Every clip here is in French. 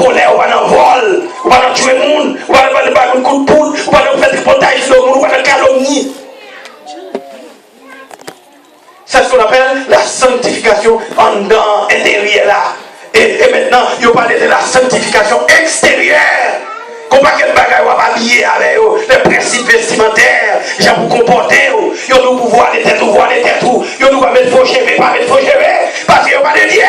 colère, ou pas dans vol, ou pas dans tuer le monde, ou pas dans un coup de poudre, ou pas dans faire tripotage sur le monde, ou pas dans calomnie. C'est ce qu'on appelle la sanctification en dedans, intérieure là. Et maintenant, il faut parler de la sanctification extérieure. Qu'on pas quel bagage va habiller avec les principes vestimentaires, j'ai vous comporter, ils ont pouvoir de tête, voir de tête, ils ont pas mettre faux cheveux, pas mettre faux cheveux, parce qu'ils n'ont pas de Dieu.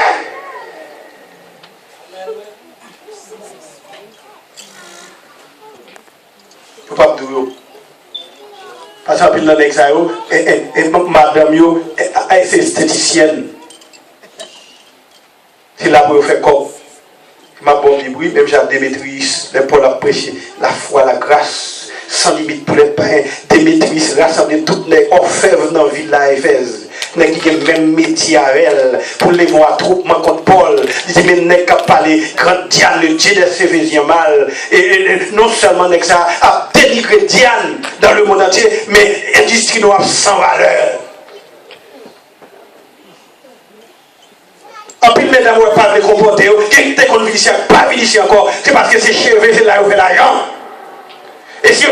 Il ne faut pas me dire. Parce que dans l'examen, et madame, c'est esthéticienne. C'est là pour faire comme. Ma bonne Bible, même Jean Démétrius, les Paul a prêché la foi, la grâce, sans limite pour les païens. Démétrius rassemble toutes les orfèvres dans la ville de Éphèse. N'est qui a même métier à elle pour les voir troupement contre Paul. Il dit mais n'est qu'à parler grand Diane, le Dieu des Éphésiens mal. Et non seulement n'est que ça a dénigré Diane dans le monde entier, mais industrie noire sans valeur. En plus, mesdames, vous ne pouvez pas vous comporter. Qui est conviction, pas conviction encore, c'est parce que c'est cheveux, c'est là où vous faites l'argent. Et si vous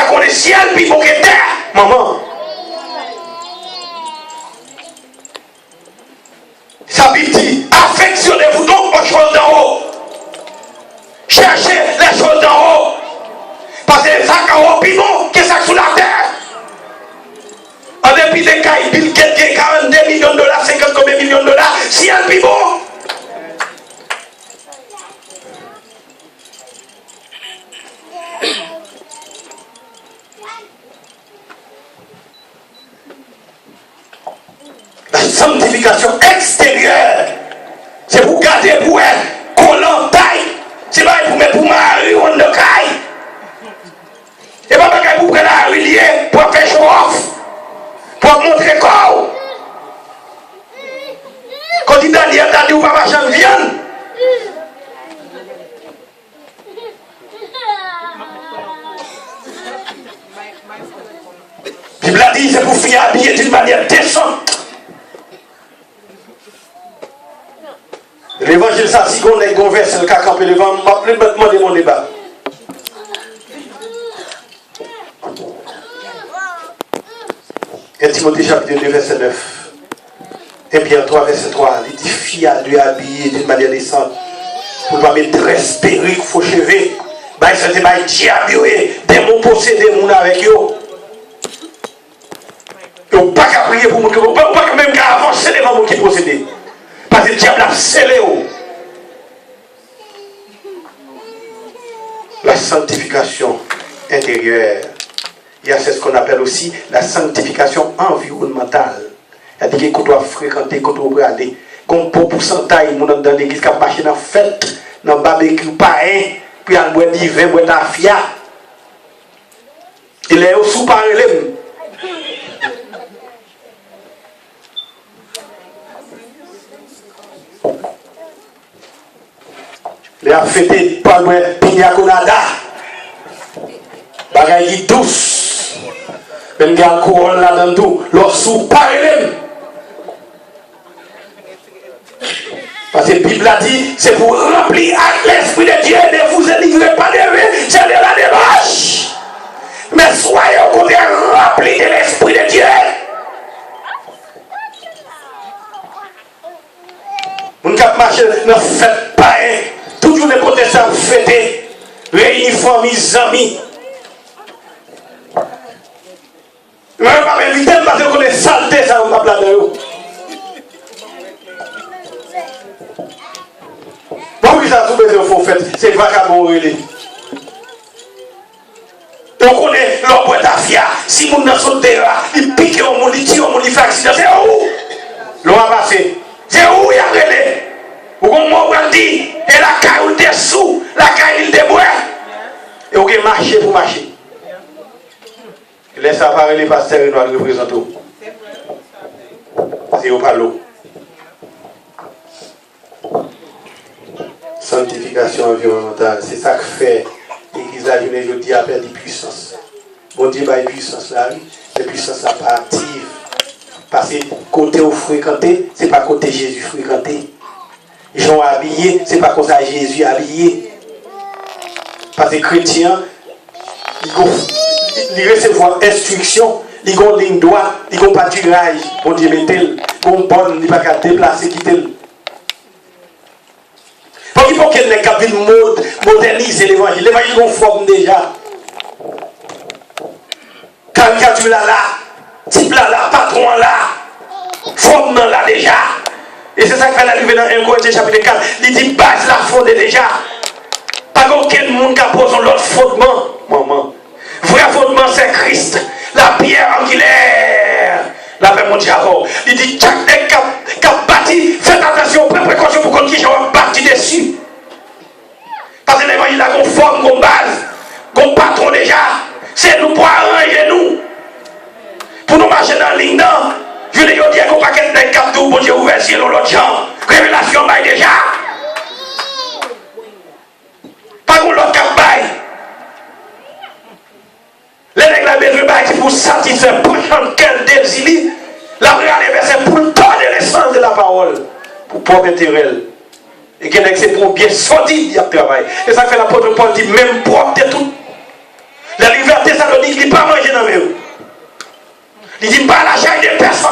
connaissez ciel, puis vous êtes terre, maman. Ça Bible dit, affectionnez-vous donc aux choses d'en haut. Cherchez les choses d'en haut. Parce que ça en haut, puis bon, qu'est-ce que ça sous la terre? En dépit des cas, Bill Gates qui 42 millions de dollars, 50 combien millions de dollars, si elle vit bon. La sanctification extérieure, c'est pour garder pour elle, collant taille, c'est pas pour mettre pour Marie ou en de caille. Et pas pour prendre la relier pour faire show off. Pour montrer quoi. Quand il Daniel t'a dit ou pas marcher en viande. La Bible a dit c'est pour finir habillé d'une manière décente. L'évangile ça si on est conversé le cas campé devant m'a plus demander mon débat. Et Timothée chapitre 2 verset 9. Et Pierre 3 verset 3. Il dit fille à Dieu habillé d'une manière décente. Pour ne pas mettre dresse, perruque, faux cheveux. Bah il s'était pas diable, démon possédé moun avec eux. Ils n'ont pas qu'à prier pour montrer, pas même qu'à avancer devant moun qui possédé. Parce que le diable a scellé. La sanctification intérieure. Il y a ce qu'on appelle aussi la sanctification environnementale. C'est-à-dire qu'on doit fréquenter, qu'on doit aller. Qu'on peut pourcentage, dans l'église qui a marché dans la fête, dans le barbecue, pareil, puis on boit du vin, boit de la fia. Il est au sous-parlé. Il a fêté pas loin Pina Colada. Bagaille douce. Ben gars couronne là dans tout. Leur sous-parlé. Parce que la Bible a dit, c'est pour remplir l'esprit de Dieu, ne vous délivrez pas de lui, c'est de la débauche. Mais soyez au contraire remplis de l'esprit de Dieu. On ne peut marcher, ne faites pas, toujours les côtés ça fêter, réunir famille, amis. Je ne vais pas m'inviter parce qu'on est saleté, ça on va planer. Donc, ça tout besoin faut faire, c'est vagabond relé. Donc, on est l'homme de fia. Si mon dans son terrain, il pique au monde, il tire au monde, il fait accident. C'est où? L'on a passé. C'est où il y a relé? Ou qu'on m'a dit, et la caille il dessous, la caille il déboire. Et on a marché pour marcher. Laisse apparaître les pasteurs et nous représentons. C'est au palo. Sanctification environnementale, c'est ça que fait l'église à journée aujourd'hui a perdu puissance. Bon Dieu a une puissance là, la puissance n'est pas active. Parce que côté où fréquenter, ce n'est pas côté Jésus fréquenté. Jean habillé, c'est pas comme ça Jésus habillé. Parce que les chrétiens, ils recevoir instruction, ils ont ligne droite, ils ont pas du rail, pour dire mettez-le, ils ont bonne, ils ne pas qu'à déplacer, quitter-le. Parce qu'il faut qu'il y ait des moderniser l'évangile. L'évangile est forme déjà. Caricature là, type là, patron là, forme là déjà. Et c'est ça qu'il fallait arriver dans 1 Corinthiens chapitre 4. Il dit base la faute déjà. Pas aucun monde qui pose l'autre fondement. Maman. Vrai fondement c'est Christ. La pierre angulaire. La paix mondiale. Il dit chaque nègre qui a bâti, faites attention, prenez précaution pour qu'on qui a bâti dessus. Parce que l'évangile a une forme, une base, un patron déjà. C'est nous pour arranger nous. Pour nous marcher dans la ligne. Je ne dis pas qu'on va pas de cap tout, bon Dieu ouvert ciel ou l'autre gens. Révélation bail déjà. Pas qu'on l'autre cap bail. Les règles à besoin bail pour satisfaire pour quel désir. La prière des versets pour donner l'essence de la parole. Pour propre intérêt. Et qu'il y a c'est pour bien sortir du travail. Et ça fait l'apôtre Paul dit même propre de tout. La liberté Thessalonique, il ne dit pas manger dans mes roues. Il dit pas la chair de personne.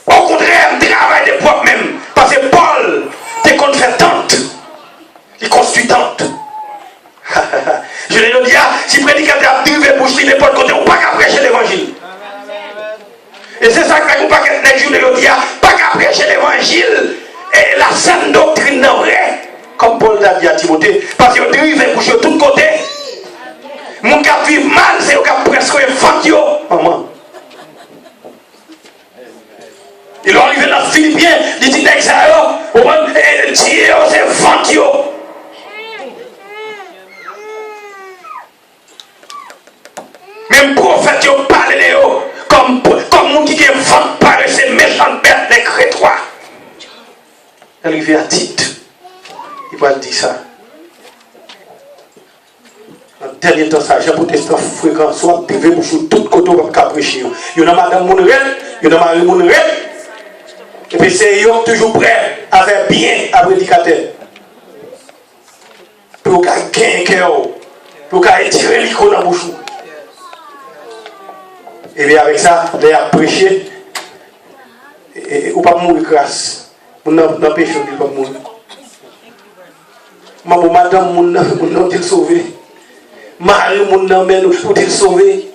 Au contraire, il travaille de propre même. Parce que Paul, dès qu'on fait tente, il construit tente. Je l'ai dit, si le prédicateur a privé bouche, il n'est pas de côté, on ne peut pas prêcher l'évangile. Et c'est ça que fait qu'on ne peut pas je l'ai dit, pas qu'à prêcher l'évangile et la saine doctrine non vrai. Comme Paul l'a dit à Timothée, parce qu'il dérive bouche de tous côtés. Mon gars vivent mal, c'est le gars presque infantile. Maman. Il est arrivé dans Philippiens, il dit d'exayo, et Dieu c'est infantile. Même prophète, ils parlent de eux comme mon qui est vent par ces méchantes bêtes, les crétois. Il est arrivé à Tite, il va dire ça. En dernier temps, ça, j'ai protestant fréquent, soit privé pour tout côté pour prêcher. Il y a madame Mounrel, il y a Marie Mounrel, et puis c'est eux toujours prêts à faire bien à prédicateur. Pour qu'elle gagne pour qu'elle tire l'icône dans la bouche. Et bien avec ça, il a prêché, et ou pas mourir grâce. On n'a pas péché, on ne pas mourir. Maman, madame, mon nom, il sauvé. Marie, mon nom, pour il sauver.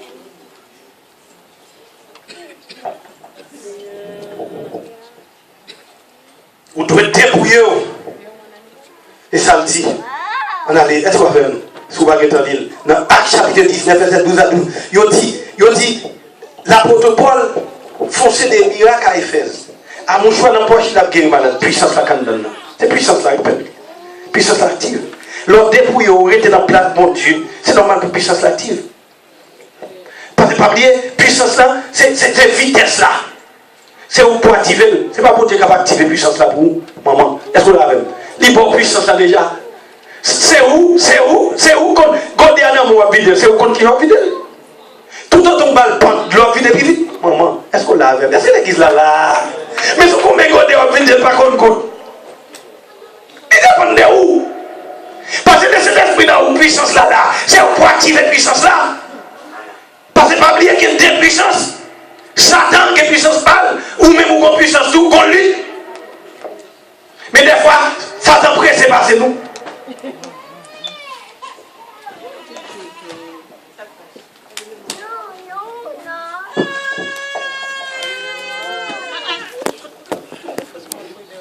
Vous devez débrouiller. Et ça le dit. On a est-ce qu'on va faire si vous ne pas dire dans Actes chapitre 19, verset 12 à 12, il dit l'apôtre Paul fonçait des miracles à Éphèse. À mon choix, dans la poche, il a guéri malade. Puissance la canne. C'est puissance la répète. Puissance active. Leur dépouille aurait été dans la place de mon Dieu. C'est normal pour puissance active. Parce que pas oublier, puissance là, c'est vitesse là. C'est où pour activer. C'est pas pour Dieu capable d'activer puissance là pour vous, maman. Est-ce que vous l'avez? Libre puissance là déjà. C'est où quand dernièrement on vide, c'est où qu'on qui va vider. Tout autant balle pente, l'on vide plus vite. Maman, est-ce qu'on l'a vu? Est-ce que l'église là? Mais si on met on vide pas qu'on compte. Il dépend de où? Parce que cet esprit là où puissance là, c'est pour activer puissance là. Parce que pas oublier qu'il y a deux puissances. Satan qui est puissance pâle, ou même une puissance tout qu'on lui. Mais des fois, Satan presse passer nous.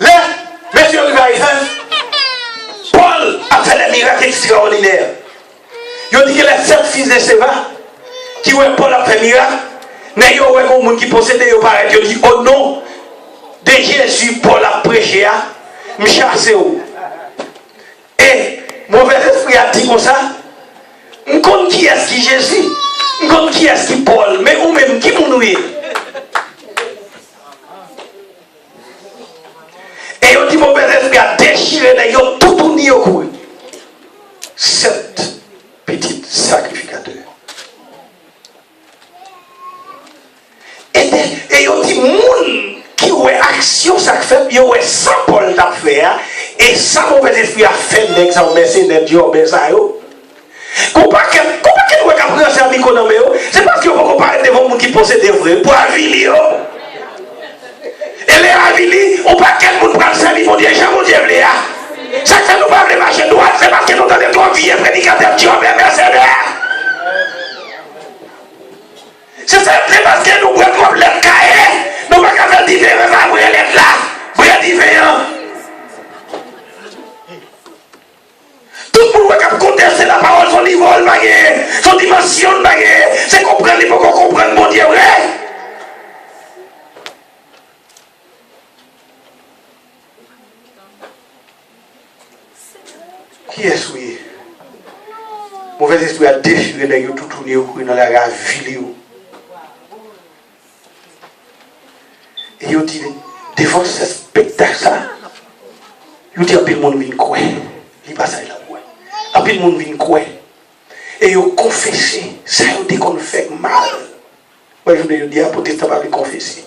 Là, monsieur Paul a fait des miracles extraordinaires. Il dit que les 7 fils de Séva, qui voient Paul a fait miracle, mais il y a un monde qui possède, il dit au nom de Jésus, Paul a prêché, me chasser. Et mauvais esprit a dit comme ça, je connais qui est-ce qui Jésus, je connais qui est-ce qui Paul, mais ou même qui nous est. Et il dit mauvais esprit a déchiré, il a tout tourné au cou. 7 petits sacrificateurs. Et il dit, moun qui a action ça mauvais esprit a fait nèg ça mercenaire Dieu ça yo. Compas que nous avons ça économie c'est parce que vous comparez devant monde qui possède des vrais pour avili yo. Et les avili on pas quel monde prend ça mon Dieu Jean mon Dieu là. Ça que nous pas marcher droit c'est parce que nous avons trop vieux prédicateur Dieu mercenaire. C'est parce que nous avons un problème cahier. Nous ne pouvons pas faire différence après l'être là. Vous êtes différent. Tout le monde va contester la parole, son niveau, son dimension, c'est comprendre, il faut qu'on comprenne mon Dieu vrai. Qui est-ce oui? Mauvais esprit a déchiré les tout tourné dans la ville. Et il dit, devant ce spectacle, il dit, après le monde vient quoi? Il passe à la quoi? Après le monde vient quoi? Et il a confessé, ça il dit qu'on fait mal. Moi je me dis, pour tester pas le confesser.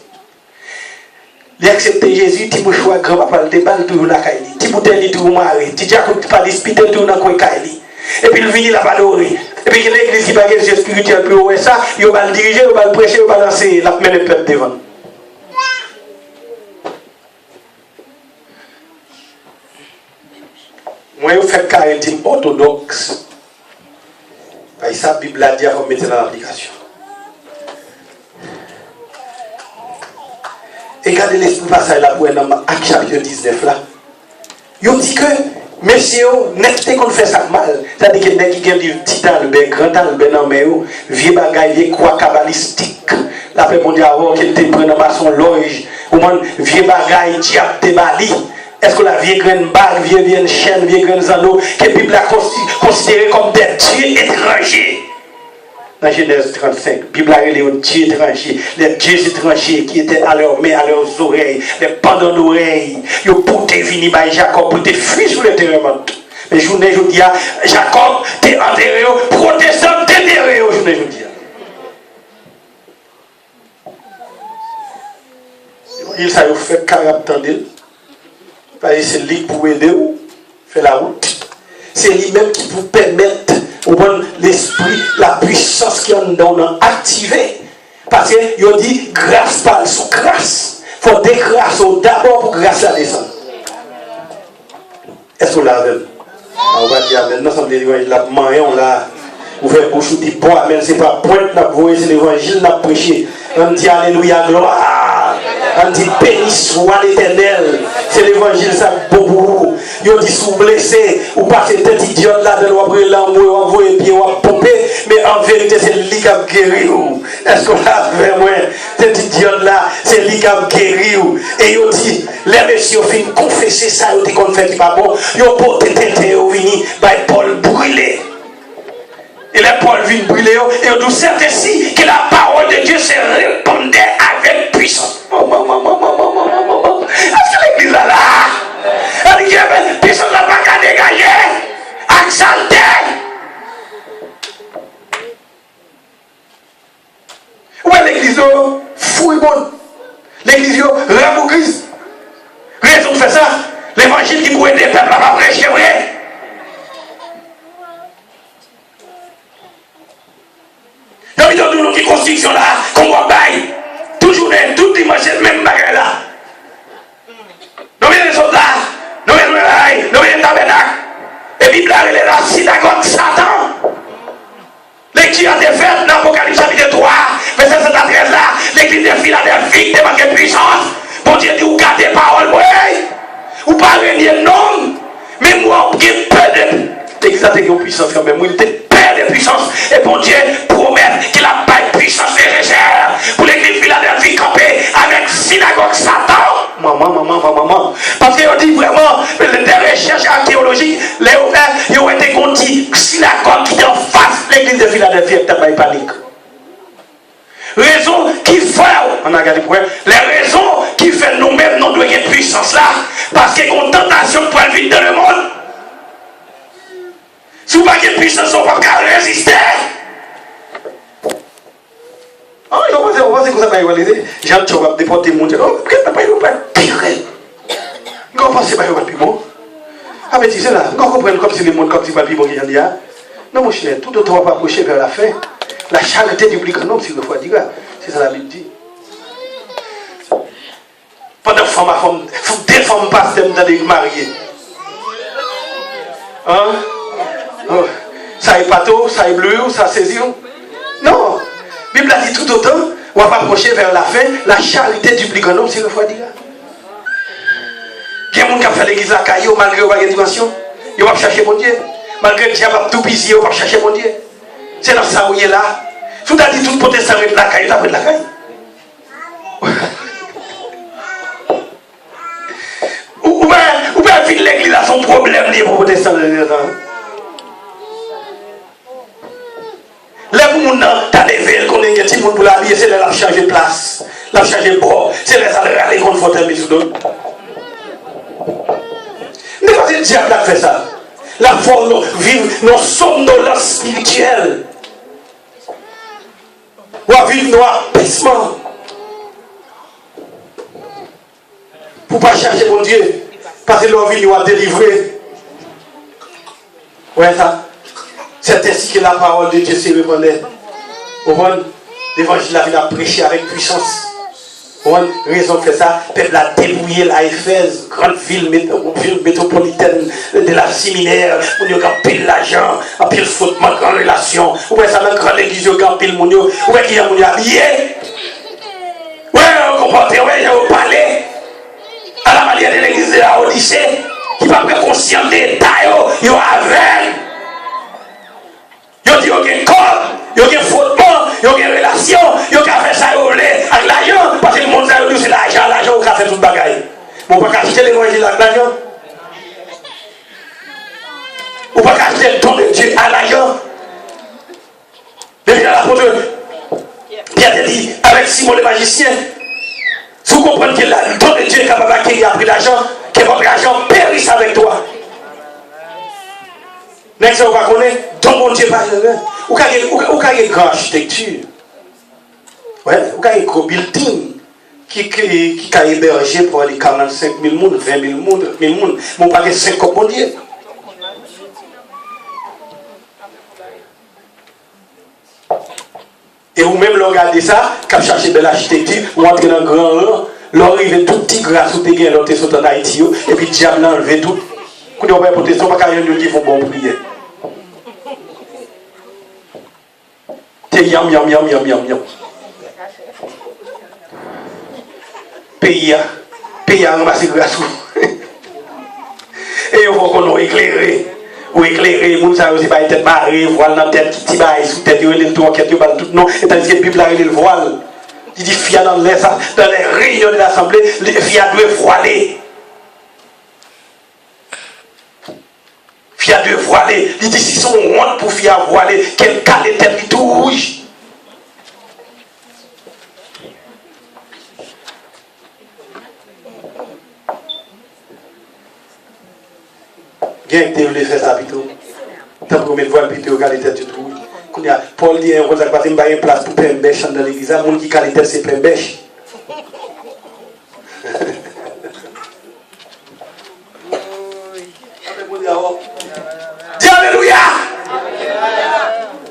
Il a accepté Jésus, il m'a choisi grand-papa, il déballe toujours la caille. Il bouteille toujours marre, il dit, il pas l'hospital toujours dans la caille. Et puis il vient là pas adorer. Et puis l'église qui va gagner le spirituel, puis ouais ça, il va le diriger, il va le prêcher, il va lancer, il va mettre le peuple devant. Moi, je fais carré orthodoxe. Et ça, la Bible a dit à mettre dans l'application. Et regardez l'esprit passage là pour dans Acte chapitre 19 là. Il dit que, messieurs, n'est-ce qu'on fait ça mal? C'est-à-dire que les gens qui ont du petit talent, grand talent, vieux bagaille, vieux quoi cabalistique. La paix mondiale, qui était pris dans son loge, ou vieux bagaille, diable de Bali. Est-ce que la vieille graine bague, vieille chaîne, vieille graine anneau, que la Bible a considéré comme des dieux étrangers? Dans Genèse 35, la Bible a révélé aux dieux étrangers, les dieux étrangers qui étaient à leurs mains, à leurs oreilles, les pendants d'oreilles. Ils ont porté vini par Jacob pour te fuir sur le terrain. Mais je dis, Jacob, t'es enterré, protestant, t'es enterré, je dis. Il s'est fait 40 ans d'elle. C'est lui pour aider vous, faire la route. C'est lui-même qui vous permet, l'esprit, la puissance qui est dans nous activer. Parce qu'il dit grâce par sous grâce. Il faut dégrâcer d'abord pour grâce la descendre. Est-ce qu'on l'a vu? On va dire amen. Nous sommes des évangiles là, on l'a ouvert bouche, on dit bon amen, c'est pas pointe, c'est l'évangile, on a prêché. On dit alléluia, gloire. On dit béni soit l'Éternel. C'est l'évangile, ça bobo. Ils dit sous blessé, ou pas c'est tête idiote là, de l'ouvrir l'amour, ou envoyer pied, ou pomper, mais en vérité c'est lui qui a guéri. Est-ce qu'on l'a fait moi? Tête idiote là, c'est lui qui a guéri. Et ils dit, les messieurs finissent confesser ça, ils dit qu'on fait qui pas bon. Ils ont porté tête, ils ont fini, Paul brûlé. Et les Paul viennent brûler, et on dit certes si que la parole de Dieu se répandait avec puissance. Est-ce que l'église là, elle dit que puissance n'a pas qu'à dégager, exalter. Où est l'église fouillebonne? L'église rabougrise. Raison de faire ça, l'évangile qui pourrait aider les peuples à pas prêcher, vrai? Il y a une autre construction là, qu'on va bailler. Toujours tout dimanche, même bagarre là. Nous venons des autres là, nous venons de la nous venons de tabernacle. Et puis là, il est la synagogue Satan. Les qui ont été faites dans l'Apocalypse chapitre 3, verset 7-13 là, l'église de Philadelphie, de manque de puissance. Bon Dieu dit, vous gardez parole, vous parlez de nom, mais moi, vous avez peu de. L'église a été en puissance quand même, il était père de puissance. Et bon Dieu promet qu'il a pas de puissance et réserve pour l'église Philadelphie campée avec synagogue Satan. Maman. Parce qu'on dit vraiment, des recherches archéologiques, ils ont été contis synagogue qui est en face de l'église de Philadelphie et pas de panique. Raison qui fait, on a regardé pour les raisons qui fait nous-mêmes nous devons une puissance là, parce qu'il y a une tentation pour aller vite dans le monde. Si vous n'avez pas de puissance, on ne peut pas résister. On va dire que ça va réaliser. Jean, tu vas déporter mon Dieu. Oh, pourquoi tu n'as pas eu le pain? On va penser que ça va être plus bon. Ah, mais tu sais là, vous comprenez comme si le monde, comme si pas vivre qu'il y a. Non, mon cher, tout autant va approcher vers la fin. La charité du plus grand nombre, si le foi dira. C'est ça la Bible dit. Pendant que femme, deux femmes passent dans des mariés. Hein? Oh. Ça est pâteau, ça est bleu, ça saisit. Non. La Bible a dit tout autant, on va approcher vers la fin, la charité du plus grand nombre, si le foi dira. Il y a des gens qui ont fait l'église à Caillou, malgré la dimension. Ils vont chercher mon Dieu. Malgré que diable a tout pisé, ils vont chercher mon Dieu. C'est dans ça où il est là. Tout a dit tout protestant de la Caillou, tu as de la Caillou. Ou bien l'église a son problème lié pour protestant de l'église. Là, pour mon nom, tu as levé, qu'on est un petit monde pour l'habiller, c'est là la changer de place. La changer de bord. C'est là ça aller confortable sous d'autres. Ne pas dire que le diable a fait ça. La forme vivre nos somnolence spirituelle. Ou à vivre nos apaisement. Pour ne pas chercher mon Dieu. Parce que leur vie nous a délivré. Ouais, ça. C'est ainsi que la parole de Dieu s'est répandue. L'évangile a prêché avec puissance. Raison fait ça, le peuple a débrouillé la Éphèse, grande ville métropolitaine de la séminaire, où il y a pile l'argent, en pile faute, en grande relation. Où est-ce que dans la grande église, il y a pile moun yo, où est-ce qu'il y a moun habillé? Ouais, on comprend, ouais, il y a au palais, à la manière de l'église de la Odyssée, qui va pas conscient des détails, il y a avec. Il y a dit, il y a un corps, il y a un fondement, il y a une relation, il y a fait ça avec l'argent, parce que le monde a dit c'est l'argent qui a fait tout le bagaille. Vous ne pouvez pas acheter l'évangile avec l'argent. Vous ne pouvez pas acheter le don de Dieu à l'argent. Déjà l'apôtre Pierre dit avec Simon le magicien, si vous comprenez que le don de Dieu est capable d'acquérir après l'argent, que votre argent périsse avec toi. N'est-ce pas, vous ne connaissez pas ton bon Dieu pas de ou quand il y a une grande architecture, ouais, ou quand il y a un gros building qui a hébergé pour les 45 000 personnes, 20 000 personnes, 1000 personnes, mais pas 50 mon Dieu. Et vous même regardez ça, quand vous cherchez de l'architecture, vous entrez dans un grand rang, l'arrivée tout petit grâce ou des l'autre sont en Haïti, et puis le diable a enlevé tout. Quand vous avez protection, pas qu'il y a des gens qui font bon prière. Yam. Pays a ramassé grâce. Et il faut qu'on éclairé. Ou éclairé, les gens ne savent pas être barré, voile dans la tête, qui baille sous tête, il y a tout, enquête, il y a tout, non. Et tandis que la Bible a le voile. Il dit, fia dans les réunions de l'Assemblée, les fia doivent voiler. Fia de voiler. Il dit si son honte pour fia voiler, quel cas l'éternité tout rouge. Bien que tu voulais faire ça plutôt. Tu as promis de voir plutôt quelle l'éternité tout rouge. Paul dit on va passer une place pour plein bêche dans l'église. Le monde qui qualité c'est plein bêche. Dis Alléluia!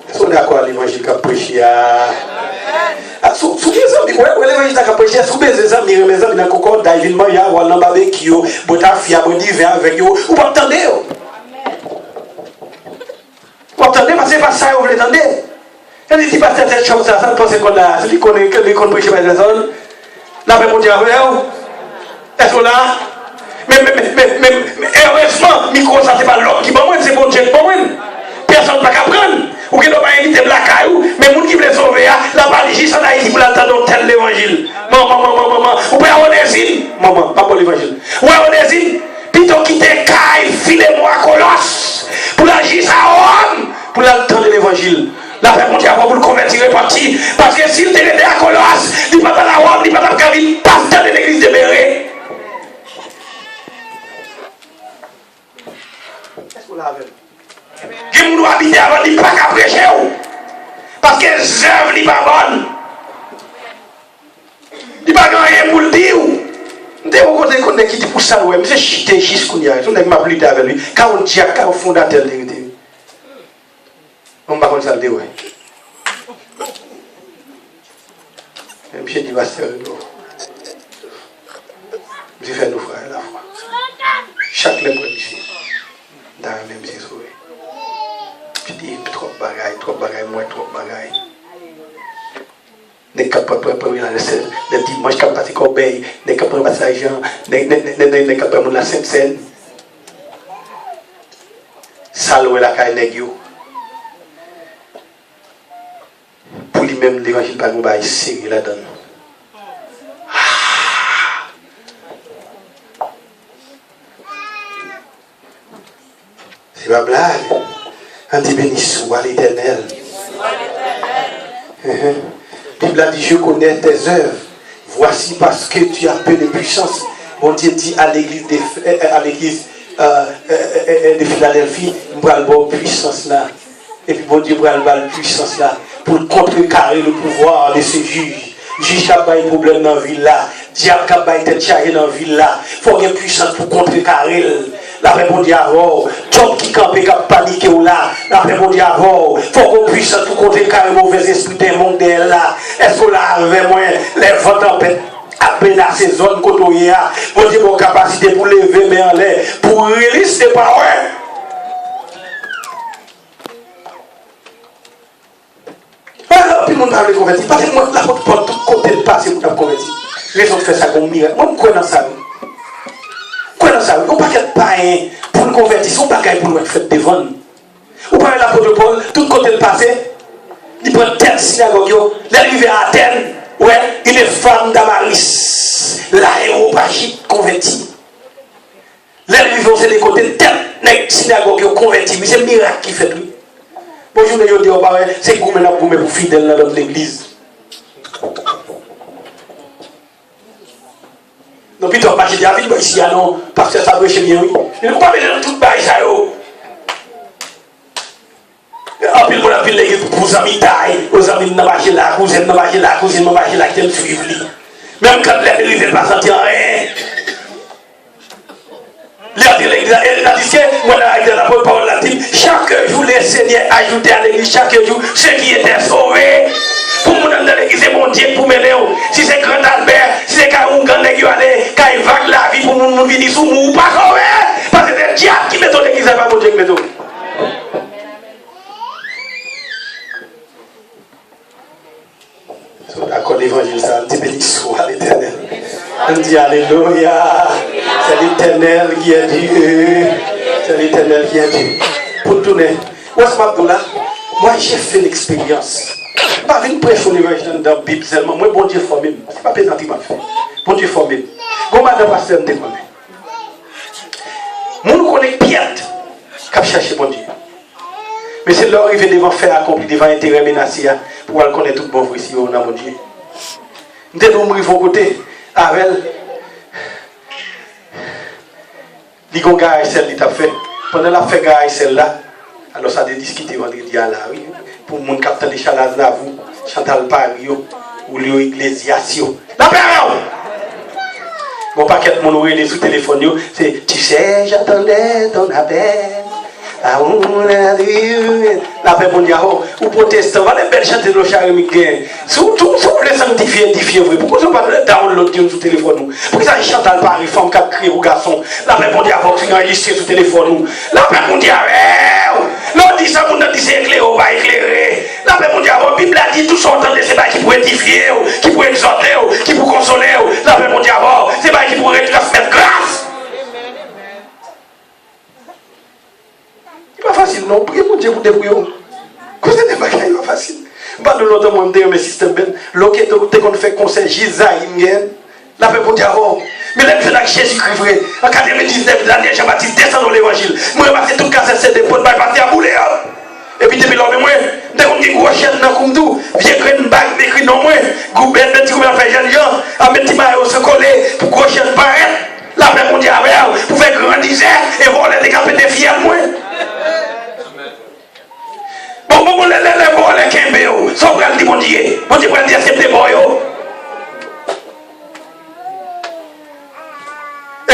Est-ce qu'on est d'accord à l'évangile qu'a prêché à... Sous les amis, l'évangile qu'a prêché, sous les amis, mes amis, dans le concours d'événement, il y a un barbecue, bota fia, bodi vin avec eux, ou pas attendre. Vous attendez parce que c'est pas ça que vous voulez attendre. Il dit pas cette chose, ça ne pense qu'on a, celui qu'on prêche par les zones, là, on dit avec vous. Est-ce qu'on a? Mais heureusement, micro, ça c'est pas l'homme qui m'a moins, c'est bon Dieu qui m'a moins. Personne ne peut pas prendre. Ou qui ne va pas inviter la caillou, mais les gens qui veulent sauver, la balle juste en Haïti pour l'entendre tel l'évangile. Maman. Ou bien Onésime. Maman, pas pour l'évangile. Ou bien Onésime, plutôt quitter caille, filez-moi à Colosse, pour l'agir à Rome, pour l'entendre l'évangile. La paix mondiale pour le convertir parti. Parce que s'il était à Colosse, il ne peut pas à Rome, il ne peut pas à il pasteur de l'église de Béré. Est-ce qu'on l'a avec? Qui nous habiter avant de ne pas prêcher. Parce que les œuvres ne sont pas bonnes. Il n'y a pas rien pour le dire. Dès qu'on connaît qui dit pour ça, ouais, monsieur chité, jusqu'où il y a, on a ma plus avec lui, quand on dit à quand on fondateur de l'hérité. On va comme ça le dire, ouais. Monsieur dit, pasteur, j'ai fait nos frères la foi. Chaque lettre ici, dans la même sauvé. Je dis, trop bagaille, moins trop bagaille. N'est capable de préparer le dimanche, capable de passer corbeille, n'est capable de passer l'argent, n'est capable de la Sainte-Seine. Saloué la caille négio. Pour lui-même, l'évangile pas nous bail sérieux là-dedans. C'est pas blague. On dit béni soit l'Éternel. La Bible a dit, je connais tes œuvres. Voici parce que tu as peu de puissance. Bon Dieu dit à l'église de Philadelphie, nous allons puissance là. Et puis bon Dieu va la puissance là pour contrecarrer le pouvoir de ce juge. Juge qui a un problème dans la ville là. Diable qui a été chargé dans la ville là. Il faut une puissance pour contrecarrer. La réponse dit avant, Job qui campe, qui a paniqué là, la réponse dit avant, il faut qu'on puisse tout contrecarrer le mauvais esprit des mondes là. Est-ce qu'on a avec moi, les vents tempêtes, à peine à ces zones côtoyées, pour dire mon capacité pour lever mes en l'air, pour release des paroles. Alors, puis mon parle converti, parce que moi, la porte pour tout côté de passer pour converti. Les autres font ça comme miracle. Moi, je crois dans ça. On ne peut pas pour nous convertir, on ne peut pas pour nous faire devant. On parle de l'apôtre Paul, tout côté le passé, il prend telle synagogue, il est arrivé à Athènes, ouais, une femme d'Amaris, l'aéropachite convertie. Il est arrivé c'est les côtés telle synagogue convertie, mais c'est un miracle qui fait lui. Bonjour, je dis, c'est pour maintenant pour fidèles dans notre église. Non, puis tu vas marcher David, mais ici, non, parce que ça doit chez bien, oui. Il ne peut pas venir dans toute baille, ça, yo. En plus, on a vu l'église pour vos amis taille, aux amis de marcher là, cousine de marcher là, cousine de marcher là, qui me suivent, lui. Même quand l'église n'est pas sentie en rien. L'église a dit, moi, la parole l'a dit, chaque jour, les Seigneurs ajoutaient à l'église, chaque jour, ceux qui étaient sauvés. Pour mon dans l'église, c'est mon Dieu pour mener. Si c'est Grand Albert, si c'est Kaoungan, qui aller, qui vague la vie pour mon venir sous moi, pas sauvé. Parce que c'est le diable qui met dans l'église, c'est pas mon Dieu qui met dans. D'accord, l'évangile, ça dit béni soit l'Éternel. On dit Alléluia. C'est l'Éternel qui est Dieu. C'est l'Éternel qui est Dieu. Pour tourner, moi, j'ai fait l'expérience. Pas une pression l'évangile dans la Bible seulement. Moi, bon Dieu formé. Ce n'est pas pénal qui m'a fait. Bon Dieu formé. Comment madame pasteur me déconne? Moi, nous connaissons Pierre qui a cherché bon Dieu. Mais c'est leur arrivé devant faire accompli, devant intérêt menacé pour aller connaître tout bon ici, on a mon Dieu. Nous devons mourir de côté avec les gars celle qui t'a fait. Pendant la fait gars celle-là, alors ça a discuté vendredi à la rue. Pour mon capitaine de Chalaznavou, Chantal Pario, ou Léo Iglesiasio. La parole! Mon paquet de mon oreille sous téléphone, c'est tu sais, j'attendais ton appel. La paix mondiale, ou protestant, va les belles chanter le char américain. Surtout, les sanctifiés, édifiés, pourquoi ils ne pas download sur le téléphone? Pourquoi ça Chantal Paris, femme qui a crié au garçon? La paix mondiale, vous enregistrez sur le téléphone. La paix mondiale, l'on dit ça, vous ne dites éclairer, on va éclairer. La paix mondiale, la Bible a dit tout son temps de ces bails qui pourraient édifier, qui pourraient exhorter, qui pourraient consoler. La paix mondiale, c'est bails qui pourraient transmettre grâce. C'est pas facile, non. Priez mon Dieu pour débrouiller. Qu'est-ce que c'est pas facile? Pas de l'autre monde, mais système ben. L'autre qu'on fait conseil, Jésus, la paix pour diable. Mais là, c'est là que Jésus-Christ vrai. En 99 derniers, Jean-Baptiste descend dans l'évangile. Moi, je passe tout casse c'est des potes, je passe à bouler. Et puis, depuis l'homme, moi, dès qu'on dit que je suis dans le tout, viens créer une bague, m'écrit non, moi, gouverne, petit gouvernement fait jeune gens, à mettre des maillots se coller, pour que je ne paraisse. La paix pour diable, pour faire grandir et voler des capes de fiers, moi. Bon, les Kembe, sans prendre du bon Dieu. Bon Dieu, pour dire c'est des boyaux.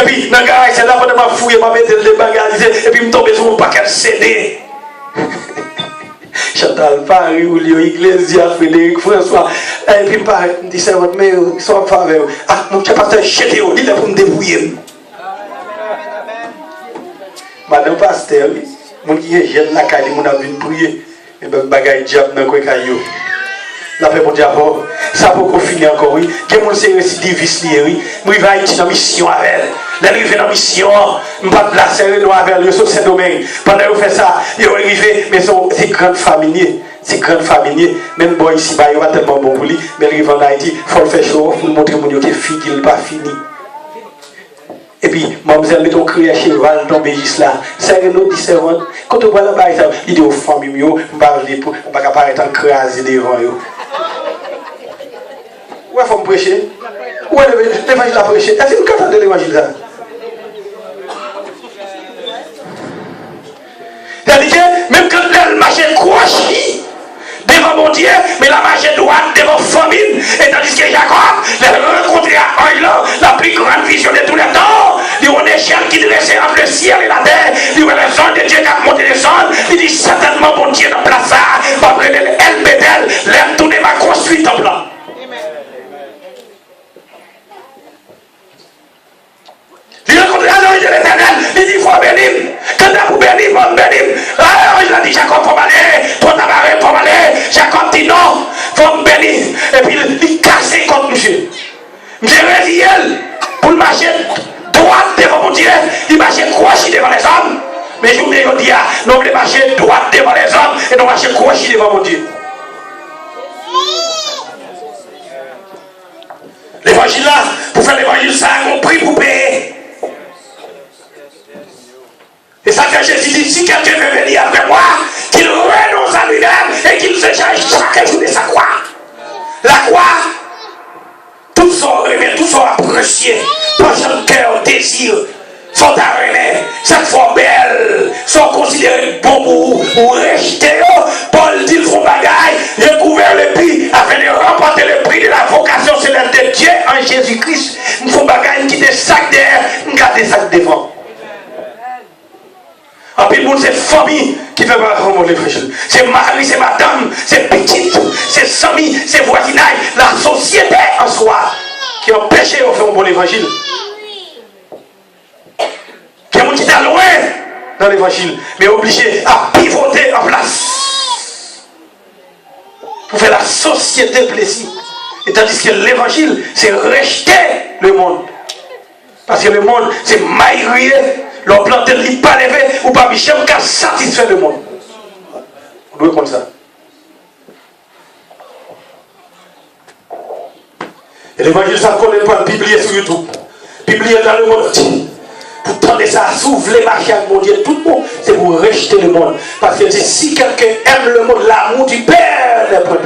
puis, dans le garage, c'est là pendant ma fouille, je vais mettre les bagages, et puis je me tombe sur un paquet de CD. Chantal Paris, Julio Iglesias, Frédéric François, et puis je me dis, c'est votre mais ils sont en faveur. Ah, mon petit pasteur, jetez vous, il est pour me débrouiller. Madame pasteur, mon qui est jeune, la caille, mon a vu prier, et ben, bagaille diable dans le caillou. La paix pour diable, ça peut qu'on finisse encore, oui. Que mon c'est récidiviste, oui. Moi, il va être dans mission avec elle. Là, il vient dans mission, je ne vais pas placer avec lui sur ce domaine. Pendant que vous faites ça, il est arrivé, mais c'est grande famille. C'est grande famille. Même bon ici, il va tellement bon pour lui. Mais il va en Haïti, il faut le faire chaud pour montrer mon Dieu qu'il n'est pas fini. Et puis, mademoiselle, mettons crier à cheval, tomber juste là. C'est un autre discernement. Quand on voit là-bas, il dit aux familles, je ne vais pas apparaître en crasé devant eux. Où est-ce qu'on prêcher? Où est l'évangile à prêcher? Est-ce que vous entendez l'évangile là? C'est-à-dire que même quand elle marchait croche devant mon Dieu, mais la marche droite devant famine, et tandis que Jacob l'a rencontré à Oilan, la plus grande vision de tous les temps, il y a une échelle qui dressait entre le ciel et la terre, il y a les zones de Dieu qui a monté les zones, il dit certainement mon Dieu dans place ça, va prendre El Bédel, l'air tourné va construire ton plan. Il rencontre l'ange de l'Éternel, il dit il faut bénir. Quand tu as pour bénir, il faut bénir. Il a dit Jacob, il faut m'aller. Toi, tu as barré, il faut m'aller. Jacob dit non, il faut me bénir. Et puis il casse contre monsieur. Monsieur réveillé pour marcher droit devant mon Dieu. Il marchait croche devant les hommes. Mais je vous dis, non, il marchait droit devant les hommes et non marcher croche devant mon Dieu. L'évangile là, pour faire l'évangile, ça a un prix pour payer. Et ça que Jésus dit, si quelqu'un veut venir avec moi, qu'il renonce à lui-même et qu'il se charge chaque jour de sa croix. La croix, tout son remet, tout son apprécié, par son cœur, désir, sont arrêtés, chaque fois belle, sont considérés bon ou rejetés. Paul dit, ils font bagaille, recouvert le prix, afin de remporter le prix de la vocation céleste de Dieu en Jésus-Christ. Ils font bagaille, ils quittent sac derrière, ils gardent sac devant. En plus, c'est famille qui fait pas remonter les frères. C'est mari, c'est madame, c'est petite, c'est amis, c'est voisinage, la société en soi qui empêche de faire un bon évangile. Qui est loin dans l'évangile, mais obligé à pivoter en place pour faire la société plaisir. Et tandis que l'évangile, c'est rejeter le monde. Parce que le monde, c'est maillé. Leur planter ne pas levé ou pas Michel qui a satisfait le monde. On doit comme ça. Et l'évangile, ça connaît pas le publier sur YouTube. Publier dans le monde entier. Pour tendre ça, s'ouvre les marchés avec mon Dieu. Tout le monde, c'est pour rejeter le monde. Parce que si quelqu'un aime le monde, l'amour du Père n'est pas.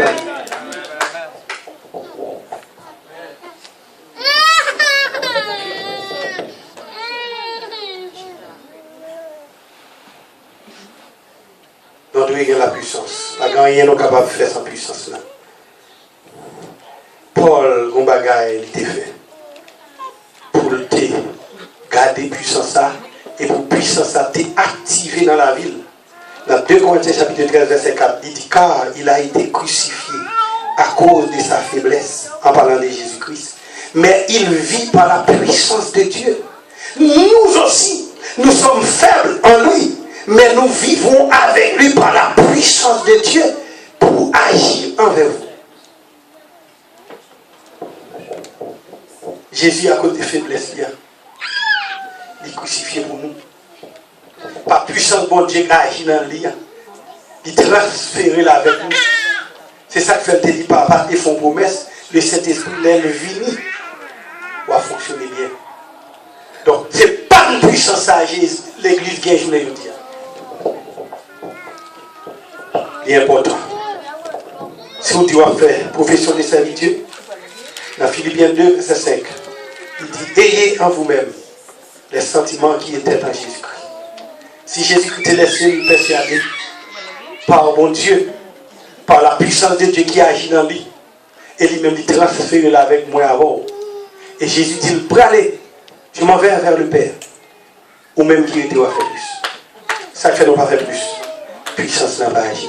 Donc, il y a la puissance. La grand rien n'est capable de faire sans puissance là. Paul, on bagaille, il était fait. Pour te garder puissance ça, et pour puissance ça, t'es activé dans la ville. Dans 2 Corinthiens chapitre 13, verset 4, il dit car il a été crucifié à cause de sa faiblesse, en parlant de Jésus-Christ. Mais il vit par la puissance de Dieu. Nous aussi, nous sommes faibles en lui. Mais nous vivons avec lui par la puissance de Dieu pour agir envers vous. Jésus, à cause des faiblesses, il est crucifié pour nous. Par puissance, bon Dieu qui agit dans lui, il transfère là avec nous. C'est ça que fait le dit papa et font promesse. Le Saint-Esprit, l'aile vini, va fonctionner bien. Donc, ce n'est pas une puissance à l'église qui est journée aujourd'hui. Il est important. Si vous devez faire profession de servitude, dans Philippiens 2, verset 5, il dit ayez en vous-même les sentiments qui étaient en Jésus-Christ. Si Jésus-Christ te laissé nous persuader par mon Dieu, par la puissance de Dieu qui agit dans lui, et lui-même il transfère là avec moi avant. Et Jésus dit, prenez Je m'en vais vers le Père. Ou même qui était à faire plus. Ça fait nous pas faire plus. Puissance n'a pas agi.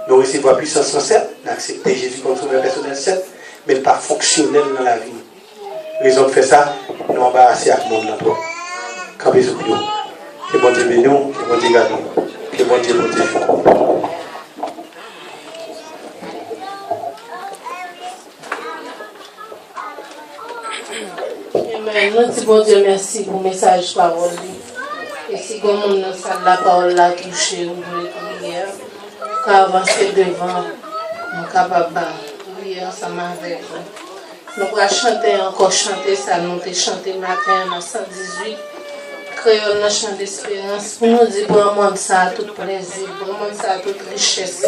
Nous recevons la puissance en certes, d'accepter Jésus comme sauveur personnel certes, mais pas fonctionnel dans la vie. Raison de faire ça, nous embarrasser avec le monde là. Campez sous pied. Que bon Dieu bénisse, que bon Dieu garde, que bon Dieu protège. Amen. Nous disons bon Dieu merci pour le message parole. Et si comme on a la parole l'a touché, nous voulons prier, pour avancer devant, nous capables de prier ensemble avec vous. Nous allons chanter encore, chanter ça, nous avons chanté matin dans 118. Créole dans chant d'espérance pour nous dire pour le monde ça tout plaisir, pour le monde ça toute richesse.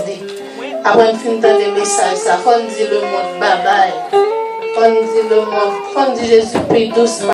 Après nous finissons des messages, ça faut nous dire le monde bye bye. Faut nous dire le monde, faut nous dire Jésus paye doucement.